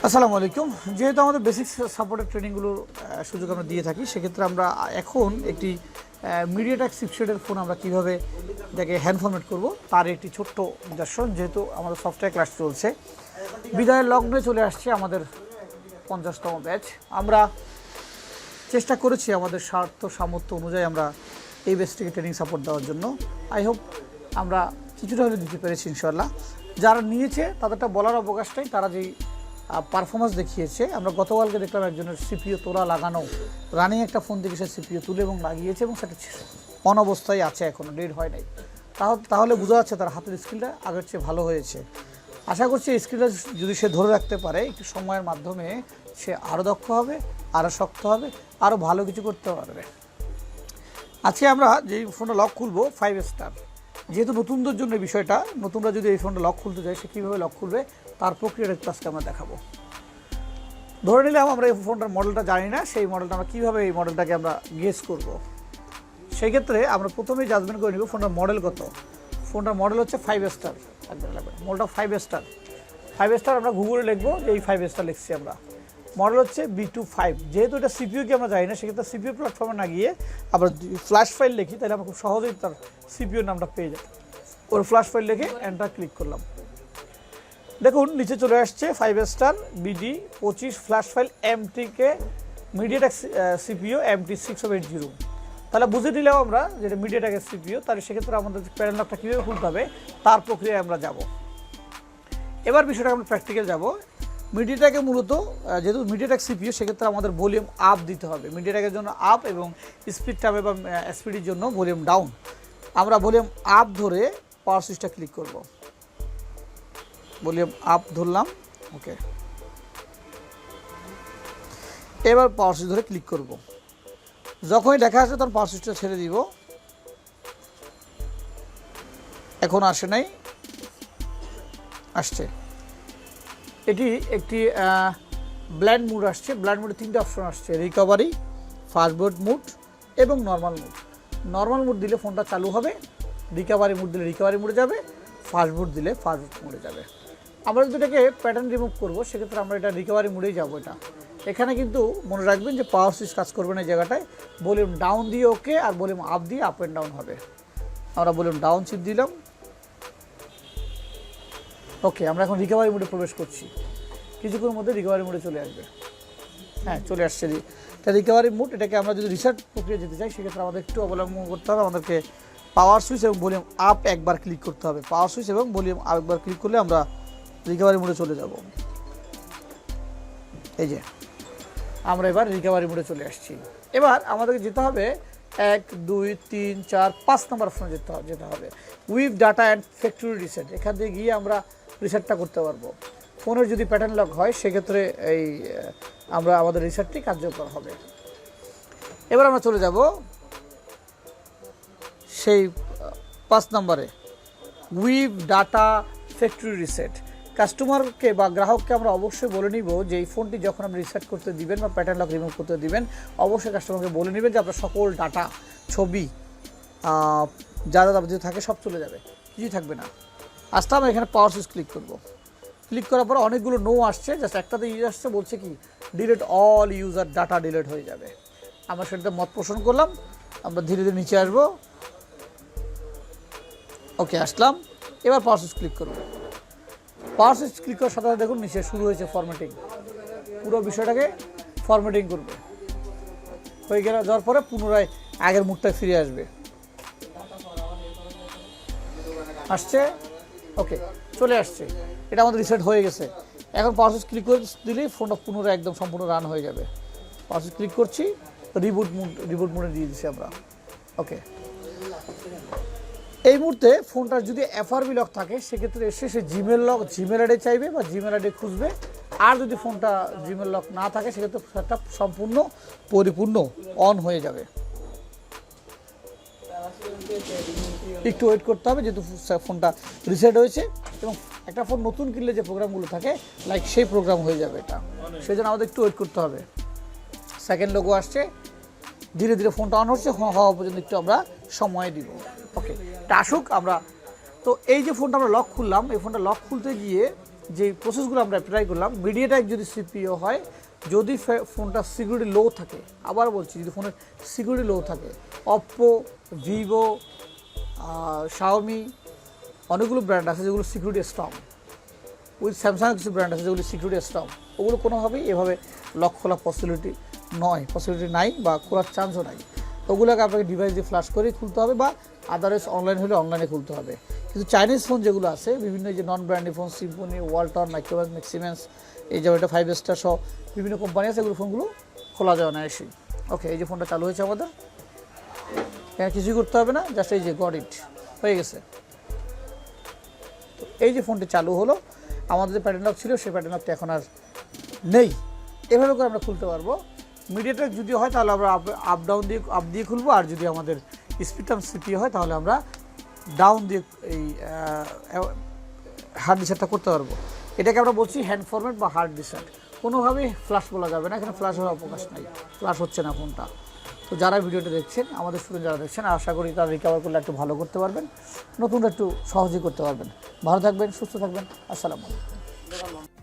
আসসালামু আলাইকুম। যেহেতু আমাদের বেসিক সাপোর্টের ট্রেনিংগুলোর সুযোগ আমরা দিয়ে থাকি, সেক্ষেত্রে আমরা এখন একটি মিডিয়াটেক চিপসেটের ফোন আমরা কীভাবে এটাকে হ্যান্ড ফরম্যাট করবো তার একটি ছোট্ট নিদর্শন। যেহেতু আমাদের সফটওয়্যার ক্লাস চলছে, বিদায়ের লগ্নে চলে আসছে আমাদের 50তম ব্যাচ। আমরা চেষ্টা করেছি আমাদের স্বার্থ সামর্থ্য অনুযায়ী আমরা এই ব্যাচটিকে ট্রেনিং সাপোর্ট দেওয়ার জন্য। আই হোপ আমরা কিছুটা হলে দিতে পেরেছি ইনশাআল্লাহ। যারা নিয়েছে তাদেরটা বলার অবকাশ নেই, তারা যেই পারফরমেন্স দেখিয়েছে। আমরা গতকালকে দেখলাম একজনের সিপিইউ তোলা লাগানো, রানিং একটা ফোন থেকে সে সিপিইউ তুলে এবং লাগিয়েছে এবং সেটা অন অবস্থায় আছে, এখনও ডেড হয় নাই। তাহলে বোঝা যাচ্ছে তার হাতের স্কিলটা আগের চেয়ে ভালো হয়েছে। আশা করছি এই স্কিলটা যদি সে ধরে রাখতে পারে, একটু সময়ের মাধ্যমে সে আরও দক্ষ হবে, আরও শক্ত হবে, আরও ভালো কিছু করতে পারবে। আজকে আমরা যেই ফোনটা লক খুলবো 5 স্টার, যেহেতু নতুনদের জন্য বিষয়টা, নতুনরা যদি এই ফোনটা লক খুলতে চায় সে কীভাবে লক খুলবে তার প্রক্রিয়াটা আজকে আমরা দেখাবো। ধরে নিলাম আমরা এই ফোনটার মডেলটা জানি না, সেই মডেলটা আমরা কীভাবে এই মডেলটাকে আমরা গেস করব। সেই ক্ষেত্রে আমরা প্রথমেই জাজমেন্ট করে নিব ফোনটার মডেল কত। ফোনটার মডেল হচ্ছে 5 স্টার, একদম লাগবে মডেলটা 5 স্টার। 5 স্টার আমরা গুগলে লিখবো যে এই 5 স্টার লিখছি আমরা। মডেল হচ্ছে B25। যেহেতু এটা সিপিইউ কি আমরা জানি না, সেক্ষেত্রে সিপিইউ প্ল্যাটফর্মে না গিয়ে আমরা ফ্ল্যাশ ফাইল লিখি, তাহলে আমরা খুব সহজেই তার সিপিইউর নামটা পেয়ে যাই। ওর ফ্ল্যাশ ফাইল লিখে এন্টার ক্লিক করলাম, দেখুন নিচে চলে আসছে 5 স্টার BD25 ফ্ল্যাশ ফাইল MTকে মিডিয়াটেক সিপিইউ MT6580। তাহলে বুঝে নিলেও আমরা যেটা মিডিয়াটেকের সিপিইউ, তাহলে সেক্ষেত্রে আমাদের প্যানেল লকটা কীভাবে খুলতে হবে তার প্রক্রিয়ায় আমরা যাব। এবার বিষয়টা আমরা প্র্যাকটিক্যাল যাব। মিডিয়াটেকে মূলত যেহেতু মিডিয়াটেক সিপিইউ, সেক্ষেত্রে আমাদের ভলিউম আপ দিতে হবে। মিডিয়াটেকের জন্য আপ এবং স্পিড টাবে বা স্পিডের জন্য ভলিউম ডাউন। আমরা ভলিউম আপ ধরে পাওয়ার সুইচটা ক্লিক করব। ভলিউম আপ ধরলাম, ওকে। এবার পাওয়ার সুইচ ধরে ক্লিক করব। যখনই দেখা আসবে তখন পাওয়ার সুইচটা ছেড়ে দিব। এখন আসে নাই, আসছে। এটি একটি ব্ল্যান্ড মুড আসছে। ব্ল্যান্ড মুডে 3টে অপশন আসছে, রিকভারি, ফাস্টবোর্ড মুড এবং নর্মাল মুড। নর্মাল মুড দিলে ফোনটা চালু হবে, রিকভারি মুড দিলে রিকভারি মুডে যাবে, ফাস্টবোর্ড দিলে ফাস্টবোর্ড মুডে যাবে। আমরা যদি এটাকে প্যাটার্ন রিমুভ করবো, সেক্ষেত্রে আমরা এটা রিকভারি মুডেই যাবো। এটা এখানে কিন্তু মনে রাখবেন যে পাওয়ার সুইচ কাজ করবে না এই জায়গাটায়। ভলিউম ডাউন দিয়ে ওকে, আর ভলিউম আপ দিয়ে আপ অ্যান্ড ডাউন হবে। আমরা ভলিউম ডাউন চিপ দিলাম, ওকে। আমরা এখন রিকভারি মুডে প্রবেশ করছি, কিছুক্ষণের মধ্যে রিকভারি মুডে চলে আসবে। হ্যাঁ, চলে আসছে। এটা রিকভারি মুড। এটাকে আমরা যদি রিসেট প্রক্রিয়া যেতে চাই, সেক্ষেত্রে আমাদের একটু অবলম্বন করতে হবে। আমাদেরকে পাওয়ার সুইচ এবং ভলিউম আপ একবার ক্লিক করতে হবে। পাওয়ার সুইচ এবং ভলিউম আপ একবার ক্লিক করলে আমরা রিকভারি মুডে চলে যাব। এই যে আমরা এবার রিকভারি মুডে চলে আসছি। এবার আমাদেরকে যেতে হবে 1 2 3 4 5 নম্বর অপশনে যেতে হবে, with data and factory reset. এখান থেকে গিয়ে আমরা রিসেটটা করতে পারবো। ফোনের যদি প্যাটার্ন লক হয়, সেক্ষেত্রে আমাদের রিসেটটি কার্যকর হবে। এবার আমরা চলে যাব সেই 5 নম্বরে, উইথ ডাটা ফ্যাক্টরি রিসেট। কাস্টমারকে বা গ্রাহককে আমরা অবশ্যই বলে নিব যে এই ফোনটি যখন আপনি রিসেট করতে দিবেন বা প্যাটার্ন লক রিমুভ করতে দিবেন, অবশ্যই কাস্টমারকে বলে নেবেন যে আপনার সকল ডাটা, ছবি, যা যা থাকে সব চলে যাবে, কিছুই থাকবে না। আসতে আমরা এখানে পাওয়ার সুইচ ক্লিক করব। ক্লিক করার পর অনেকগুলো নো আসছে, জাস্ট একটাতে ইউজ আসছে, বলছে কি delete all user data, delete হয়ে যাবে। আমরা সেটাতে মত পোষণ করলাম। আমরা ধীরে ধীরে নিচে আসবো, ওকে, আসলাম। এবার পাওয়ার সুইচ ক্লিক করব। পাওয়ার সুইচ ক্লিক করার সাথে সাথে দেখুন নিচে শুরু হয়েছে ফরম্যাটিং। পুরো বিষয়টাকে ফরম্যাটিং করবে। হয়ে যাওয়ার পরে পুনরায় আগের মুডটায় ফিরে আসবে। আসছে, ওকে, চলে আসছে। এটা আমাদের রিসেট হয়ে গেছে। এখন পাওয়ার সুইচ ক্লিক করে দিলেই ফোনটা পুনরায় একদম সম্পূর্ণ রান হয়ে যাবে। পাওয়ার সুইচ ক্লিক করছি, রিবুট মোডে দিয়ে দিচ্ছি আমরা, ওকে। এই মুহূর্তে ফোনটার যদি FRB লক থাকে, সেক্ষেত্রে এসে সে জিমেল আইডি চাইবে বা জিমেল আইডি খুঁজবে। আর যদি ফোনটা জিমেল লক না থাকে, সেক্ষেত্রে সেটা সম্পূর্ণ পরিপূর্ণ অন হয়ে যাবে। একটু ওয়েট করতে হবে, যেহেতু ফোনটা রিসেট হয়েছে। এবং একটা ফোন নতুন কিনলে যে প্রোগ্রামগুলো থাকে, লাইক সেই প্রোগ্রাম হয়ে যাবে এটা। সেই জন্য আমাদের একটু ওয়েট করতে হবে। সেকেন্ড লোগো আসছে, ধীরে ধীরে ফোনটা অন হচ্ছে, হওয়া পর্যন্ত একটু আমরা সময় দিব, ওকে। এটা আসুক। আমরা তো এই যে ফোনটা আমরা লক খুললাম, এই ফোনটা লক খুলতে গিয়ে যে প্রসেসগুলো আমরা অ্যাপ্লাই করলাম, মিডিয়াটেক যদি সিপিইউ হয়, যদি ফোনটা সিকিউরিটি লো থাকে, আবার বলছি যদি ফোনের সিকিউরিটি লো থাকে, অপ্পো, ভিভো, শাওমি অনেকগুলো ব্র্যান্ড আছে যেগুলো সিকিউরিটি স্ট্রং, উইথ স্যামসাংয়ের কিছু ব্র্যান্ড আছে যেগুলো সিকিউরিটি স্ট্রং, ওগুলো কোনোভাবেই এভাবে লক খোলা পসিবিলিটি নাই বা খোলার চান্সও নাই। ওগুলোকে আপনাকে ডিভাইস দিয়ে ফ্ল্যাশ করেই খুলতে হবে বা আদারওয়াইজ অনলাইন হলে অনলাইনে খুলতে হবে। কিন্তু চাইনিজ ফোন যেগুলো আছে, বিভিন্ন যে non branded phone, Symphony, Walton, Micromax, ম্যাক্সিমেন্স, এই যে এটা 5 স্টার সহ বিভিন্ন কোম্পানি আছে, এগুলো ফোনগুলো খোলা যাবে না এসে। ওকে, এই যে ফোনটা চালু হয়েছে আমাদের, এখানে কিছুই করতে হবে না, জাস্ট এই যে গট ইট হয়ে গেছে। তো এই যে ফোনটি চালু হলো, আমাদের যে প্যাটার্ন লক ছিল সেই প্যাটার্ন লকটা এখন আর নেই। এভাবে করে আমরা খুলতে পারবো। মিডিয়াটেক যদি হয় তাহলে আমরা আপ দিয়ে খুলবো, আর যদি আমাদের স্পিডটাম সিপিইউ হয় তাহলে আমরা ডাউন দিয়ে এই হার্ড ডিসেটটা করতে পারবো। এটাকে আমরা বলছি হ্যান্ড ফরম্যাট বা হার্ড ডিসেট। কোনোভাবেই ফ্ল্যাশ বলা যাবে না, এখানে ফ্ল্যাশ হওয়ার অবকাশ নাই, ফ্ল্যাশ হচ্ছে না ফোনটা। তো যারা ভিডিওটা দেখছেন, আমাদের স্টুডেন্ট যারা দেখছেন, আশা করি তারা রিকভার করলে একটু ভালো করতে পারবেন, নতুনটা একটু সহজেই করতে পারবেন। ভালো থাকবেন, সুস্থ থাকবেন, আসসালামু আলাইকুম।